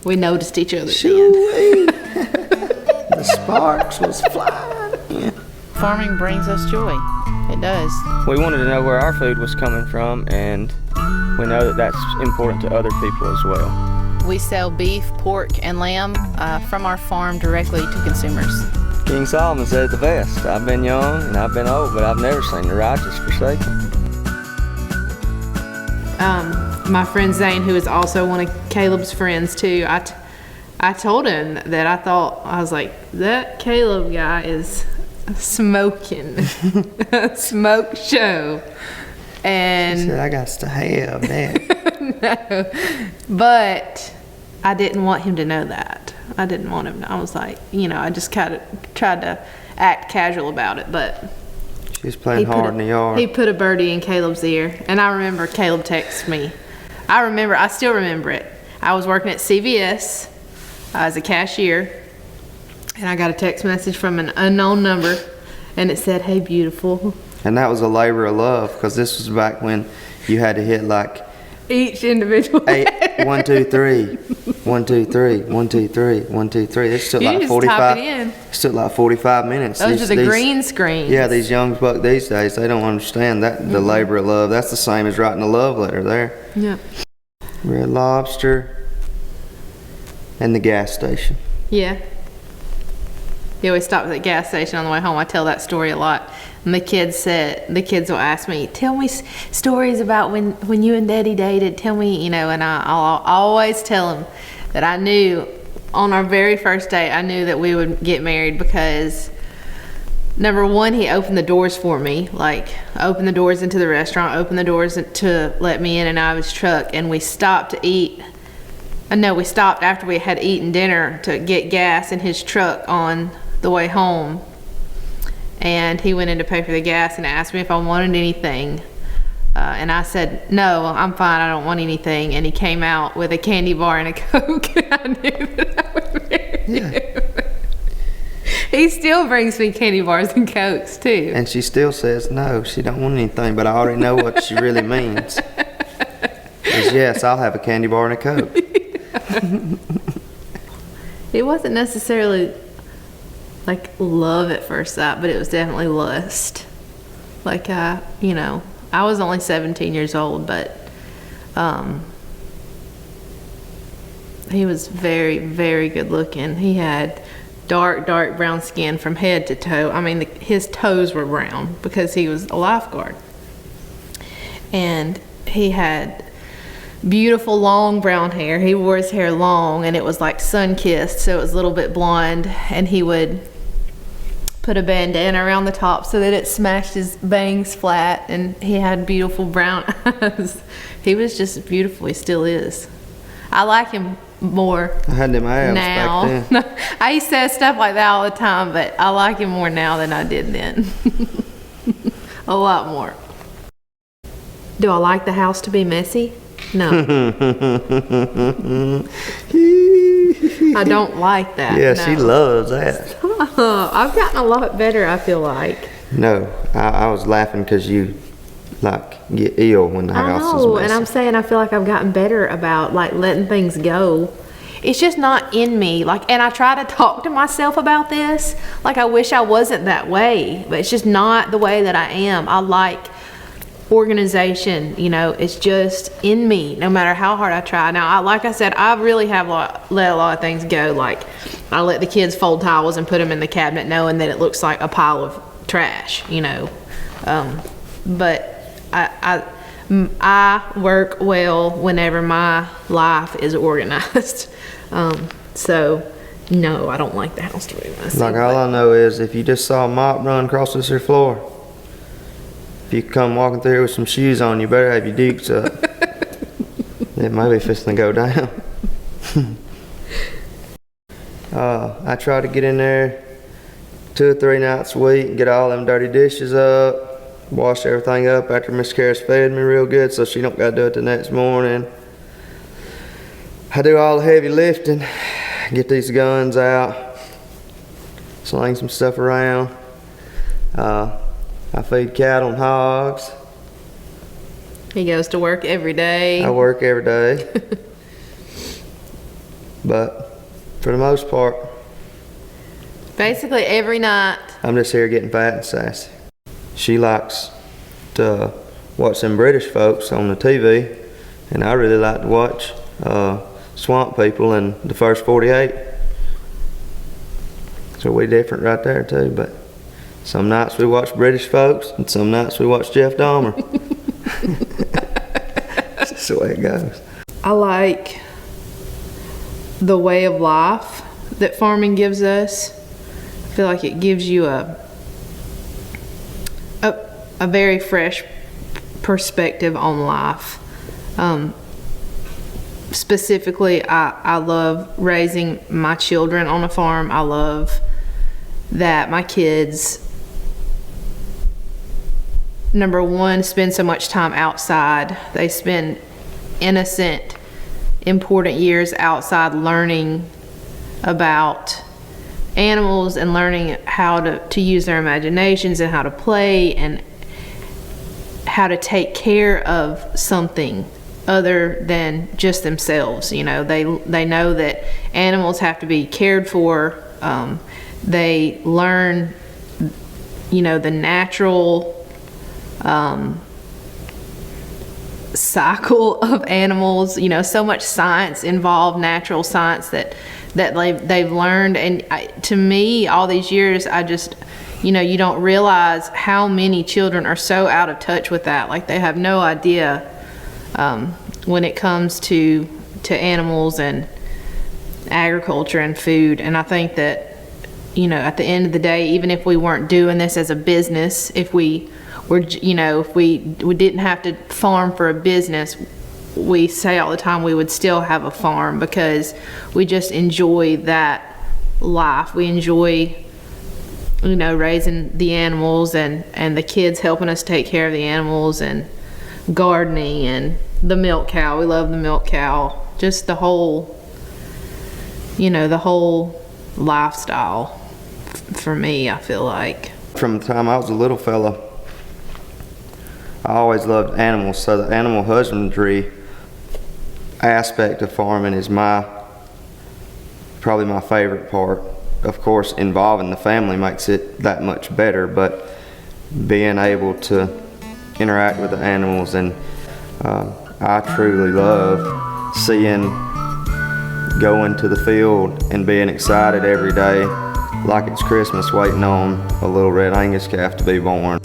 We noticed each other Shoo-wee. The sparks was flying. Yeah. Farming brings us joy. It does. We wanted to know where our food was coming from, and we know that that's important to other people as well. We sell beef, pork, and lamb from our farm directly to consumers. King Solomon said it the best. I've been young and I've been old, but I've never seen the righteous forsaken. My friend Zane, who is also one of Caleb's friends too, I told him that I was like, that Kaleb guy is smoking. Smoke show. And He said, I got to have that. no, but I didn't want him to know that. I didn't want him to. I was like, I just kind of tried to act casual about it, but She was playing hard in the yard. he put a birdie in Caleb's ear, and I remember Kaleb texted me. I still remember it. I was working at CVS as a cashier, and I got a text message from an unknown number, and it said, "Hey, beautiful." And that was a labor of love, because this was back when you had to hit like Each individual. 1, 2, 3, 1, 2, 3, 1, 2, 3, 1, 2, 3. It took You like just 45. type it in. It took like 45 minutes. Those are the green screens. Yeah, these young bucks these days, they don't understand that the labor of love. That's the same as writing a love letter there. Yeah. Red Lobster and the gas station. Yeah. Yeah, we stopped at the gas station on the way home. I tell that story a lot. And the kids will ask me, tell me stories about when you and Daddy dated. Tell me, and I'll always tell them that I knew on our very first date, I knew that we would get married because number one, he opened the doors for me, like opened the doors into the restaurant, opened the doors to let me in and out of his truck. And we stopped to eat. We stopped after we had eaten dinner to get gas in his truck on the way home. And he went in to pay for the gas and asked me if I wanted anything. And I said, no, I'm fine. I don't want anything. And he came out with a candy bar and a Coke. And I knew that I would marry him. He still brings me candy bars and Cokes too. And she still says no, she don't want anything, but I already know what she really means. Is yes, I'll have a candy bar and a Coke. It wasn't necessarily like love at first sight, but it was definitely lust. Like I was only 17 years old, but he was very, very good looking. He had dark brown skin from head to toe. I mean, his toes were brown because he was a lifeguard. And he had beautiful long brown hair. He wore his hair long and it was like sun-kissed, so it was a little bit blonde, and he would put a bandana around the top so that it smashed his bangs flat, and he had beautiful brown eyes. He was just beautiful. He still is. I like him more I had them abs now. back then. I used to say stuff like that all the time, but I like him more now than I did then. A lot more. Do I like the house to be messy? No. I don't like that. Yeah, no. she loves that. I've gotten a lot better, I feel like. No, I was laughing because you get ill when the house is know, messy. and I'm saying I feel like I've gotten better about letting things go. It's just not in me. And I try to talk to myself about this. I wish I wasn't that way, but it's just not the way that I am. I like organization, it's just in me no matter how hard I try. Now, like I said, I really have let a lot of things go. Like I let the kids fold towels and put them in the cabinet knowing that it looks like a pile of trash, but I work well whenever my life is organized. So no, I don't like the house to be messy. All I know is if you just saw a mop run across this here floor, if you come walking through here with some shoes on, you better have your dukes up. It might be fixing to go down. I try to get in there 2 or 3 nights a week and get all them dirty dishes up, wash everything up after Miss Karah's fed me real good so she don't gotta do it the next morning. I do all the heavy lifting, get these guns out, sling some stuff around. I feed cattle and hogs. He goes to work every day. I work every day. But for the most part, Basically every night. I'm just here getting fat and sassy. She likes to watch them British folks on the TV, and I really like to watch Swamp People and the First 48. So we different right there too, but some nights we watch British folks and some nights we watch Jeff Dahmer. That's just the way it goes. I like the way of life that farming gives us. I feel like it gives you a very fresh perspective on life. Specifically, I love raising my children on a farm. I love that my kids, number one, spend so much time outside. They spend innocent, important years outside learning about animals and learning how to use their imaginations and how to play and how to take care of something other than just themselves. You know, they know that animals have to be cared for. They learn, you know, the natural cycle of animals. You know, so much science involved, natural science that they've learned. And to me, all these years, I just, you know, you don't realize how many children are so out of touch with that. Like, they have no idea when it comes to animals and agriculture and food. And I think that, you know, at the end of the day, even if we weren't doing this as a business, if we were, you know, if we didn't have to farm for a business, we say all the time we would still have a farm, because we just enjoy that life. We enjoy, you know, raising the animals and the kids helping us take care of the animals, and gardening, and the milk cow. We love the milk cow. Just the whole, you know, the whole lifestyle for me, I feel like. From the time I was a little fella, I always loved animals, so the animal husbandry aspect of farming is probably my favorite part. Of course, involving the family makes it that much better, but being able to interact with the animals, and I truly love going to the field and being excited every day like it's Christmas, waiting on a little red Angus calf to be born.